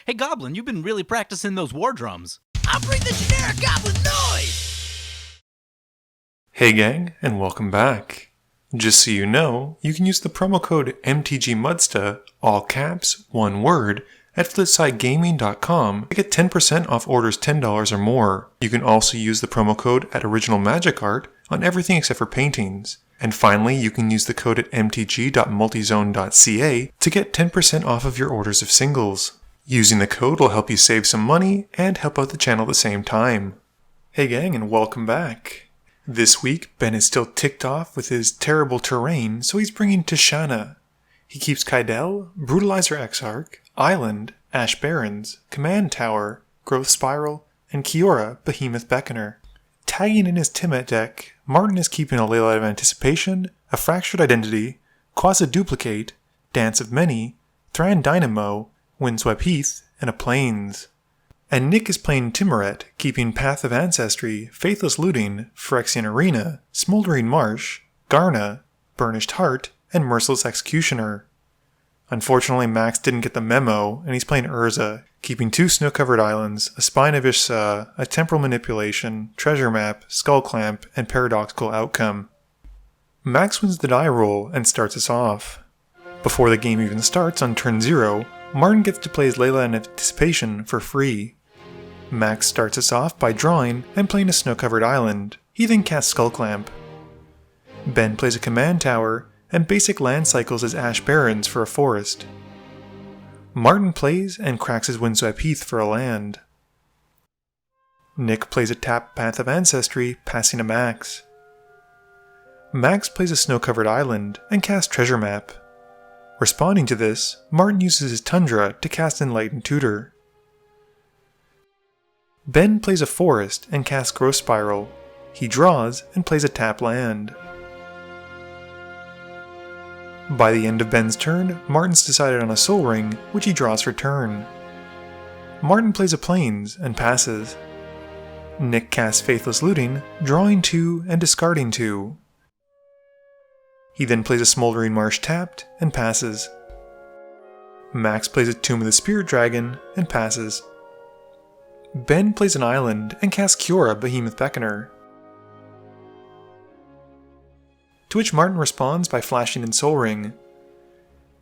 Hey Goblin, you've been really practicing those war drums. I'll bring the generic goblin noise! Hey gang, and welcome back. Just so you know, you can use the promo code MTGMudsta, all caps, one word, at FlipsideGaming.com to get 10% off orders $10 or more. You can also use the promo code at Original Magic Art on everything except for paintings. And finally, you can use the code at mtg.multizone.ca to get 10% off of your orders of singles. Using the code will help you save some money and help out the channel at the same time. Hey gang, and welcome back. This week, Ben is still ticked off with his terrible terrain, so he's bringing Tishana. He keeps Kydel, Brutalizer Exarch, Island, Ash Barrens, Command Tower, Growth Spiral, and Kiora, Behemoth Beckoner. Tagging in his Temmet deck, Martin is keeping a Leyline of Anticipation, a Fractured Identity, Quasi-Duplicate, Dance of Many, Thran Dynamo, Windswept Heath, and a Plains. And Nick is playing Tymaret, keeping Path of Ancestry, Faithless Looting, Phyrexian Arena, Smoldering Marsh, Garna, Burnished Heart, and Merciless Executioner. Unfortunately, Max didn't get the memo, and he's playing Urza, keeping 2 snow-covered islands, a Spine of Ishsa, a Temporal Manipulation, Treasure Map, Skull Clamp, and Paradoxical Outcome. Max wins the die roll and starts us off. Before the game even starts on turn 0, Martin gets to play his Leyline of Anticipation for free. Max starts us off by drawing and playing a snow-covered island. He then casts Skull Clamp. Ben plays a Command Tower and basic land cycles his Ash Barrens for a forest. Martin plays and cracks his Windswept Heath for a land. Nick plays a tap Path of Ancestry, passing to Max. Max plays a snow-covered island and casts Treasure Map. Responding to this, Martin uses his Tundra to cast Enlightened Tutor. Ben plays a forest and casts Growth Spiral. He draws and plays a tap land. By the end of Ben's turn, Martin's decided on a Soul Ring, which he draws for turn. Martin plays a Plains and passes. Nick casts Faithless Looting, drawing 2 and discarding 2. He then plays a Smoldering Marsh tapped and passes. Max plays a Tomb of the Spirit Dragon and passes. Ben plays an island and casts Kiora, Behemoth Beckoner. To which Martin responds by flashing in Soul Ring.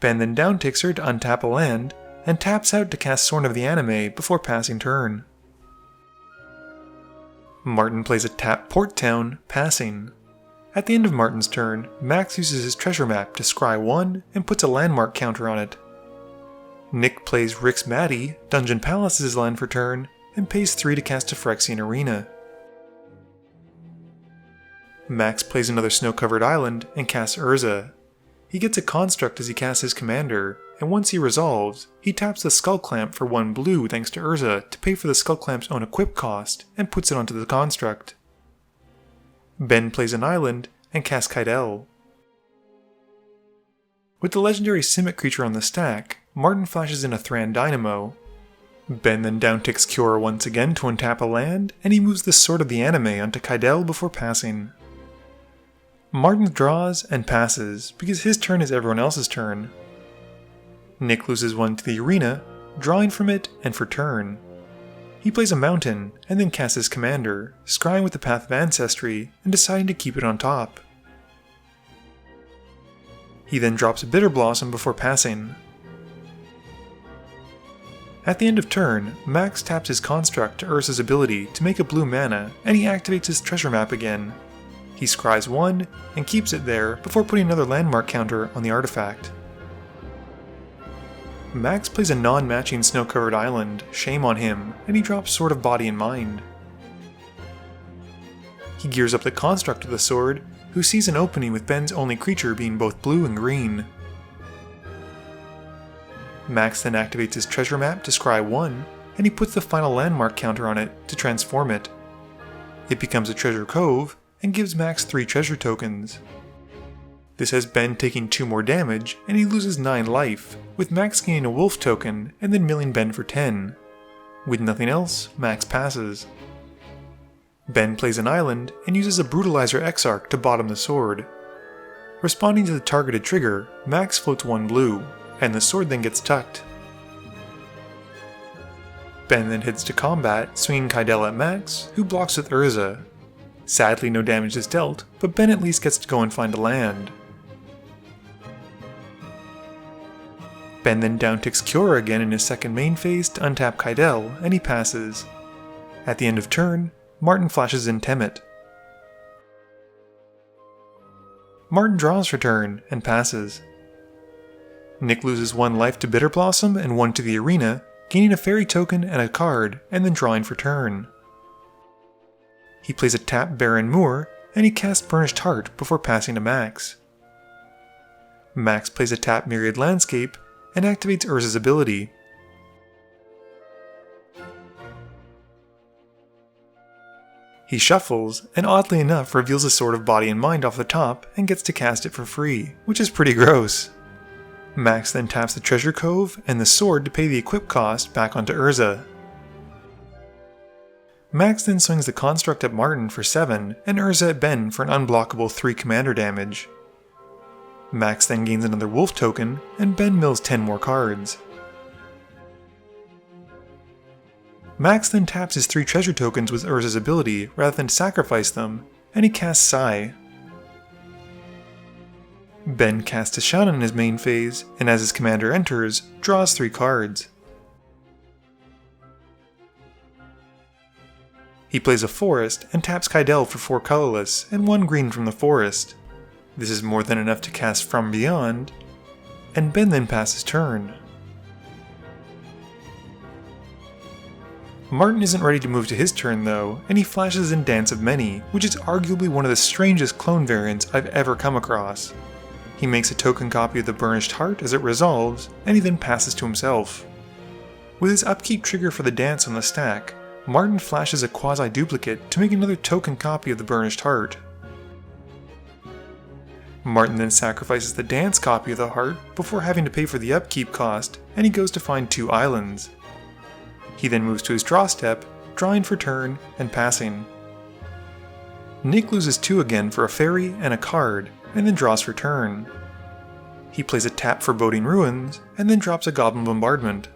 Ben then downticks her to untap a land and taps out to cast Sorn of the Anime before passing turn. Martin plays a tap Port Town, passing. At the end of Martin's turn, Max uses his Treasure Map to scry 1 and puts a landmark counter on it. Nick plays Rick's Maddie, Dungeon Palaces his land for turn, and pays 3 to cast a Phyrexian Arena. Max plays another snow-covered island and casts Urza. He gets a construct as he casts his commander, and once he resolves, he taps the Skull Clamp for 1 blue thanks to Urza to pay for the Skull Clamp's own equip cost, and puts it onto the construct. Ben plays an island and casts Kydel. With the legendary Simic creature on the stack, Martin flashes in a Thran Dynamo. Ben then downticks Kiora once again to untap a land, and he moves the Sword of the Anime onto Kydel before passing. Martin draws and passes, because his turn is everyone else's turn. Nick loses 1 to the arena, drawing from it and for turn. He plays a mountain, and then casts his commander, scrying with the Path of Ancestry, and deciding to keep it on top. He then drops a Bitter Blossom before passing. At the end of turn, Max taps his construct to Urza's ability to make a blue mana, and he activates his Treasure Map again. He scries 1, and keeps it there before putting another landmark counter on the artifact. Max plays a non-matching snow-covered island, shame on him, and he drops Sword of Body and Mind. He gears up the construct of the sword, who sees an opening with Ben's only creature being both blue and green. Max then activates his Treasure Map to scry 1, and he puts the final landmark counter on it to transform it. It becomes a Treasure Cove, and gives Max 3 treasure tokens. This has Ben taking 2 more damage, and he loses 9 life, with Max gaining a wolf token and then milling Ben for 10. With nothing else, Max passes. Ben plays an island and uses a Brutalizer Exarch to bottom the sword. Responding to the targeted trigger, Max floats 1 blue, and the sword then gets tucked. Ben then heads to combat, swinging Kydel at Max, who blocks with Urza. Sadly, no damage is dealt, but Ben at least gets to go and find a land. Ben then downticks Kiora again in his second main phase to untap Kydel, and he passes. At the end of turn, Martin flashes in Temmet. Martin draws for turn, and passes. Nick loses 1 life to Bitter Blossom and 1 to the arena, gaining a fairy token and a card, and then drawing for turn. He plays a tap Barren Moor, and he casts Burnished Heart before passing to Max. Max plays a tap Myriad Landscape, and activates Urza's ability. He shuffles, and oddly enough reveals a Sword of Body and Mind off the top, and gets to cast it for free, which is pretty gross. Max then taps the Treasure Cove and the sword to pay the equip cost back onto Urza. Max then swings the Construct at Martin for 7 and Urza at Ben for an unblockable 3 commander damage. Max then gains another Wolf token and Ben mills 10 more cards. Max then taps his 3 treasure tokens with Urza's ability rather than sacrifice them, and he casts Sigh. Ben casts Tishana in his main phase, and as his commander enters, draws 3 cards. He plays a forest and taps Kydel for 4 colorless and 1 green from the forest. This is more than enough to cast From Beyond, and Ben then passes turn. Martin isn't ready to move to his turn though, and he flashes in Dance of Many, which is arguably one of the strangest clone variants I've ever come across. He makes a token copy of the Burnished Heart as it resolves, and he then passes to himself. With his upkeep trigger for the dance on the stack, Martin flashes a quasi-duplicate to make another token copy of the Burnished Heart. Martin then sacrifices the dance copy of the heart before having to pay for the upkeep cost, and he goes to find 2 islands. He then moves to his draw step, drawing for turn, and passing. Nick loses 2 again for a fairy and a card, and then draws for turn. He plays a tap for Boding Ruins, and then drops a Goblin Bombardment.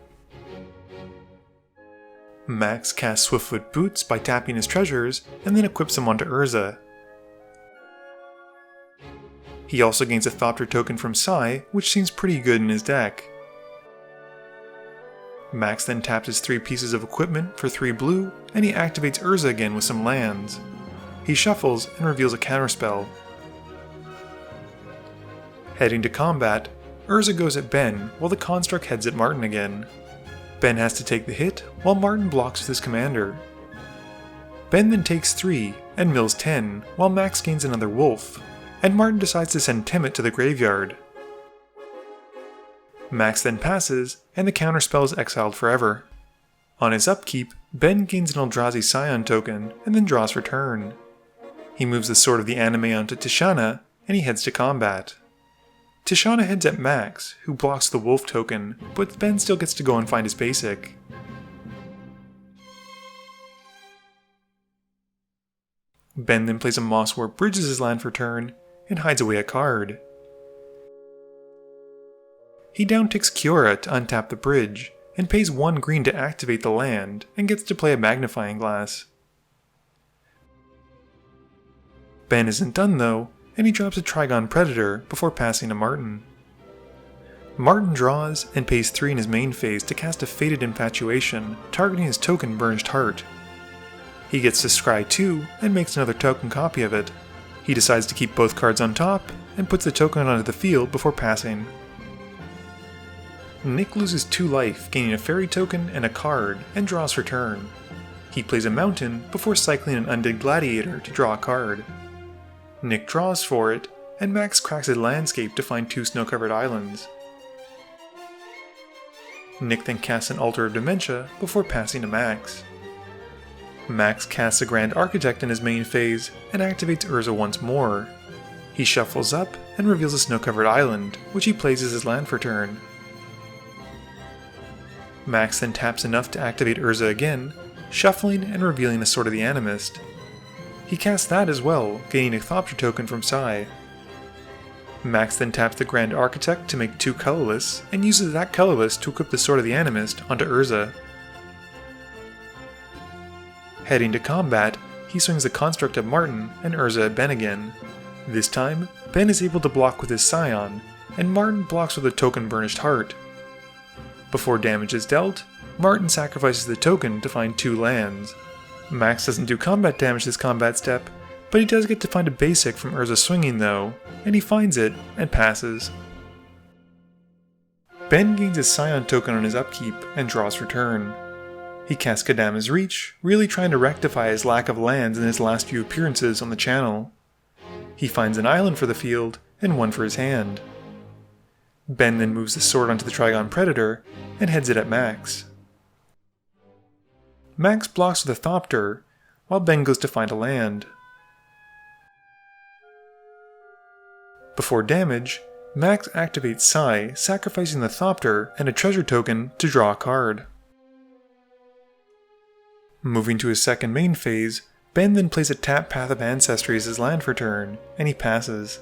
Max casts Swiftfoot Boots by tapping his treasures, and then equips them onto Urza. He also gains a Thopter token from Sigh, which seems pretty good in his deck. Max then taps his 3 pieces of equipment for 3 blue, and he activates Urza again with some lands. He shuffles and reveals a counterspell. Heading to combat, Urza goes at Ben while the Construct heads at Martin again. Ben has to take the hit while Martin blocks with his commander. Ben then takes 3 and mills 10 while Max gains another wolf, and Martin decides to send Temmet to the graveyard. Max then passes, and the counterspell is exiled forever. On his upkeep, Ben gains an Eldrazi Scion token and then draws for turn. He moves the Sword of the Anime onto Tishana, and he heads to combat. Tishana heads at Max, who blocks the wolf token, but Ben still gets to go and find his basic. Ben then plays a Mosswort Bridges his land for turn, and hides away a card. He downticks Kiora to untap the bridge, and pays 1 green to activate the land, and gets to play a Magnifying Glass. Ben isn't done though, and he drops a Trigon Predator before passing to Martin. Martin draws and pays 3 in his main phase to cast a Fated Infatuation, targeting his token Burnished Heart. He gets to scry 2 and makes another token copy of it. He decides to keep both cards on top and puts the token onto the field before passing. Nick loses 2 life, gaining a fairy token and a card, and draws for turn. He plays a mountain before cycling an Undead Gladiator to draw a card. Nick draws for it, and Max cracks a landscape to find 2 snow-covered islands. Nick then casts an Altar of Dementia before passing to Max. Max casts a Grand Architect in his main phase and activates Urza once more. He shuffles up and reveals a snow-covered island, which he plays as his land for turn. Max then taps enough to activate Urza again, shuffling and revealing a Sword of the Animist. He casts that as well, gaining a Thopter token from Sigh. Max then taps the Grand Architect to make 2 colorless, and uses that colorless to equip the Sword of the Animist onto Urza. Heading to combat, he swings the Construct at Martin and Urza at Ben again. This time, Ben is able to block with his Scion, and Martin blocks with a token Burnished Heart. Before damage is dealt, Martin sacrifices the token to find 2 lands. Max doesn't do combat damage this combat step, but he does get to find a basic from Urza swinging though, and he finds it and passes. Ben gains his Scion token on his upkeep and draws for turn. He casts Kadama's Reach, really trying to rectify his lack of lands in his last few appearances on the channel. He finds an island for the field and one for his hand. Ben then moves the sword onto the Trigon Predator and heads it at Max. Max blocks with a Thopter, while Ben goes to find a land. Before damage, Max activates Sai, sacrificing the Thopter and a treasure token to draw a card. Moving to his second main phase, Ben then plays a tap Path of Ancestry as his land for turn, and he passes.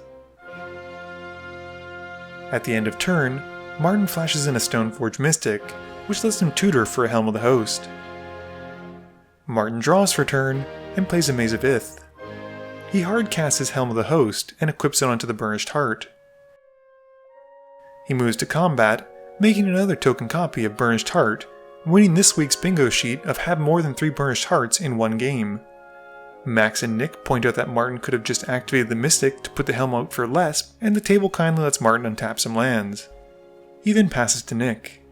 At the end of turn, Martin flashes in a Stoneforge Mystic, which lets him tutor for a Helm of the Host. Martin draws for turn and plays a Maze of Ith. He hardcasts his Helm of the Host and equips it onto the Burnished Heart. He moves to combat, making another token copy of Burnished Heart, winning this week's bingo sheet of have more than 3 Burnished Hearts in one game. Max and Nick point out that Martin could have just activated the Mystic to put the Helm out for less, and the table kindly lets Martin untap some lands. He then passes to Nick.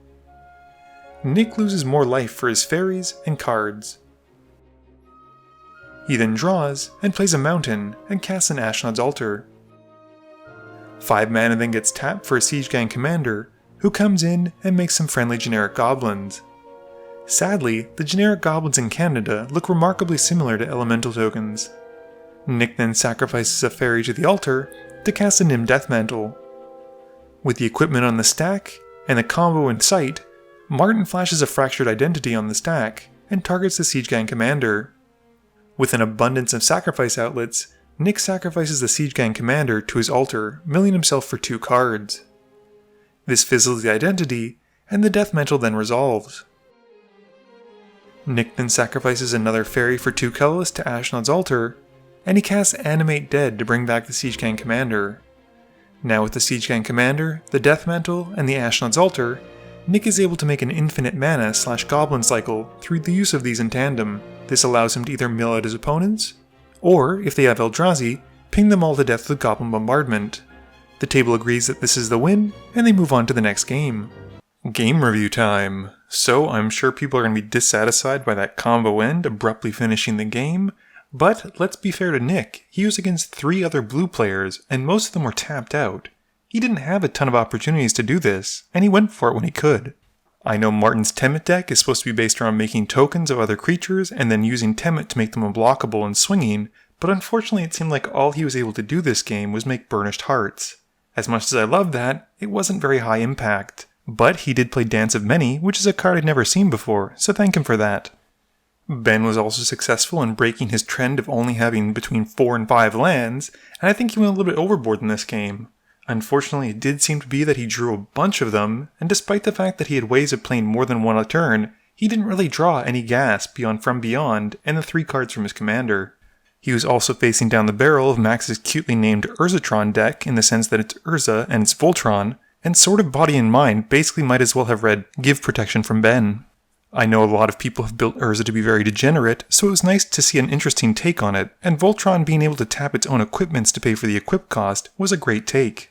Nick loses more life for his fairies and cards. He then draws and plays a mountain and casts an Ashnod's Altar. 5 mana then gets tapped for a Siege Gang commander, who comes in and makes some friendly generic goblins. Sadly, the generic goblins in Canada look remarkably similar to elemental tokens. Nick then sacrifices a fairy to the altar to cast a Nim Deathmantle. With the equipment on the stack and the combo in sight, Martin flashes a Fractured Identity on the stack and targets the Siege Gang commander. With an abundance of sacrifice outlets, Nick sacrifices the Siege Gang commander to his altar, milling himself for 2 cards. This fizzles the identity, and the Deathmantle then resolves. Nick then sacrifices another fairy for 2 colorless to Ashnod's Altar, and he casts Animate Dead to bring back the Siege Gang commander. Now with the Siege Gang commander, the Deathmantle, and the Ashnod's Altar, Nick is able to make an infinite mana / goblin cycle through the use of these in tandem. This allows him to either mill out his opponents, or, if they have Eldrazi, ping them all to death with Goblin Bombardment. The table agrees that this is the win, and they move on to the next game. Game review time. So I'm sure people are going to be dissatisfied by that combo end abruptly finishing the game, but let's be fair to Nick, he was against 3 other blue players, and most of them were tapped out. He didn't have a ton of opportunities to do this, and he went for it when he could. I know Martin's Temmet deck is supposed to be based around making tokens of other creatures and then using Temmet to make them unblockable and swinging, but unfortunately it seemed like all he was able to do this game was make Burnished Hearts. As much as I love that, it wasn't very high impact. But he did play Dance of Many, which is a card I'd never seen before, so thank him for that. Ben was also successful in breaking his trend of only having between 4 and 5 lands, and I think he went a little bit overboard in this game. Unfortunately, it did seem to be that he drew a bunch of them, and despite the fact that he had ways of playing more than one a turn, he didn't really draw any gas beyond From Beyond and the 3 cards from his commander. He was also facing down the barrel of Max's cutely named Urzatron deck in the sense that it's Urza and it's Voltron, and Sword of Body and Mind basically might as well have read Give Protection from Ben. I know a lot of people have built Urza to be very degenerate, so it was nice to see an interesting take on it, and Voltron being able to tap its own equipments to pay for the equip cost was a great take.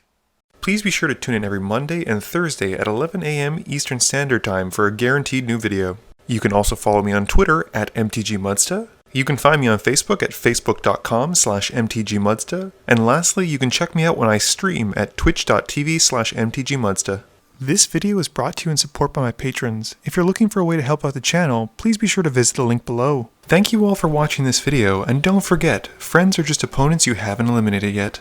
Please be sure to tune in every Monday and Thursday at 11 AM Eastern Standard Time for a guaranteed new video. You can also follow me on Twitter at MTGMudsta. You can find me on Facebook at facebook.com/mtgmudsta. And lastly, you can check me out when I stream at twitch.tv/mtgmudsta. This video is brought to you in support by my patrons. If you're looking for a way to help out the channel, please be sure to visit the link below. Thank you all for watching this video, and don't forget, friends are just opponents you haven't eliminated yet.